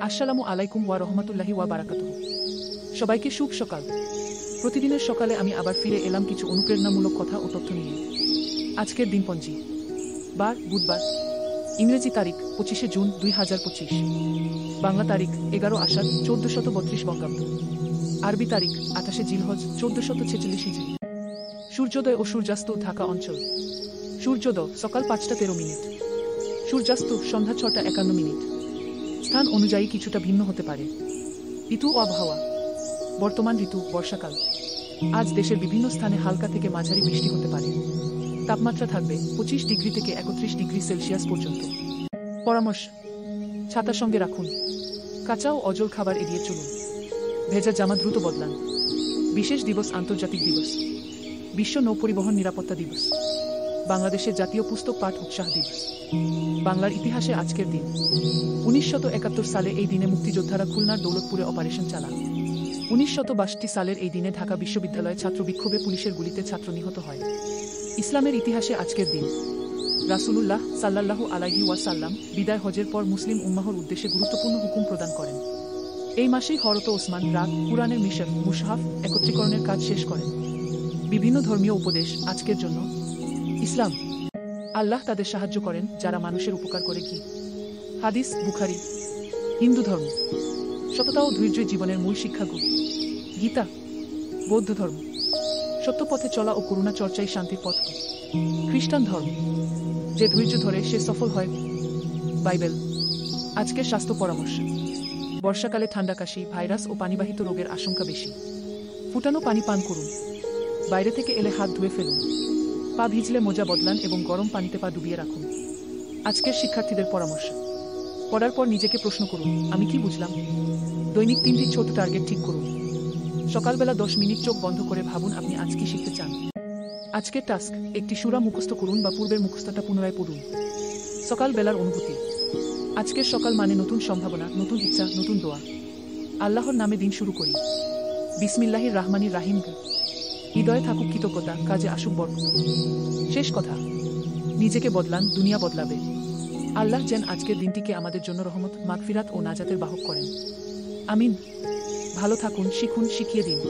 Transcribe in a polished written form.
আসসালামু আলাইকুম ওয়া রহমাতুল্লাহি ওয়া বারাকাতুহু। সবাইকে শুভ সকাল। প্রতিদিনের সকালে আমি আবার ফিরে এলাম কিছু অনুপ্রেরণামূলক কথা ও তথ্য নিয়ে। আজকের দিনপঞ্জি বার বুধবার, ইংরেজি তারিখ 25শে জুন 2025, বাংলা তারিখ 11 আষাঢ় 1432 বঙ্গাব্দ, আরবি তারিখ 28শে জিলহজ 1446 হিজরি। সূর্যোদয় ও সূর্যাস্ত ঢাকা অঞ্চল। সূর্যোদয় সকাল 5টা 13 মিনিট, সূর্যাস্ত সন্ধ্যা 6টা 51 মিনিট। স্থান অনুযায়ী কিছুটা ভিন্ন হতে পারে। ঋতু ও আবহাওয়া। বর্তমান ঋতু বর্ষাকাল। আজ দেশের বিভিন্ন স্থানে হালকা থেকে মাঝারি বৃষ্টি হতে পারে। তাপমাত্রা থাকবে 25 ডিগ্রি থেকে 31 ডিগ্রি সেলসিয়াস পর্যন্ত। পরামর্শ: ছাতা সঙ্গে রাখুন। কাঁচা ও অজল খাবার এড়িয়ে চলুন। ভেজা জামা দ্রুত বদলান। বিশেষ দিবস: আন্তর্জাতিক দিবস, বিশ্ব নৌ পরিবহন নিরাপত্তা দিবস, বাংলাদেশের জাতীয় পুস্তক পাঠ উৎসাহ দিবস। বাংলার ইতিহাসে আজকের দিন: 1971 সালে এই দিনে মুক্তিযোদ্ধারা খুলনার দৌলতপুরে অপারেশন চালান। 1962 সালের এই দিনে ঢাকা বিশ্ববিদ্যালয়ে ছাত্র বিক্ষোভে পুলিশের গুলিতে ছাত্র নিহত হয়। ইসলামের ইতিহাসে আজকের দিন: রাসূলুল্লাহ সাল্লাল্লাহু আলাইহি ওয়াসাল্লাম বিদায় হজের পর মুসলিম উম্মাহর উদ্দেশ্যে গুরুত্বপূর্ণ হুকুম প্রদান করেন। এই মাসেই হযরত ওসমান কুরআনের মিশক মুশহাফ একত্রীকরণের কাজ শেষ করেন। বিভিন্ন ধর্মীয় উপদেশ আজকের জন্য: ইসলাম: আল্লাহ তাদের সাহায্য করেন যারা মানুষের উপকার করে। কি হাদিস বুখারী। হিন্দু ধর্ম: সততা ও ধৈর্য জীবনের মূল শিক্ষাগুলো। গীতা। বৌদ্ধ ধর্ম: সত্য পথে চলা ও করুণা চর্চাই শান্তির পথ। খ্রিস্টান ধর্ম: যে ধৈর্য ধরে সে সফল হয়। বাইবেল। আজকের স্বাস্থ্য পরামর্শ: বর্ষাকালে ঠান্ডা, কাশি, ভাইরাস ও পানিবাহিত রোগের আশঙ্কা বেশি। ফুটানো পানি পান করুন। বাইরে থেকে এলে হাত ধুয়ে ফেলুন। পা ভিজলে মোজা বদলান এবং গরম পানিতে পা ডুবিয়ে রাখুন। আজকের শিক্ষার্থীদের পরামর্শ: পড়ার পর নিজেকে প্রশ্ন করুন, আমি কি বুঝলাম। দৈনিক 3টি ছোট টার্গেট ঠিক করুন। সকালবেলা 10 মিনিট চোখ বন্ধ করে ভাবুন আপনি আজ কি শিখতে চান। আজকের টাস্ক: একটি সূরা মুখস্থ করুন বা পূর্বের মুখস্থটা পুনরায় পড়ুন। সকালবেলার অনুভূতি: আজকের সকাল মানে নতুন সম্ভাবনা, নতুন ইচ্ছা, নতুন দোয়া। আল্লাহর নামে দিন শুরু করি। বিসমিল্লাহির রাহমানির রাহিম। হৃদয়ে থাকুক কৃতজ্ঞতা, কাজে আসুক বরকত। শেষ কথা: নিজেকে বদলান, দুনিয়া বদলাবে। আল্লাহ যেন আজকের দিনটিকে আমাদের জন্য রহমত, মাগফিরাত ও নাজাতের বাহক করেন। আমিন। ভালো থাকুন, শিখুন, শিখিয়ে দিন।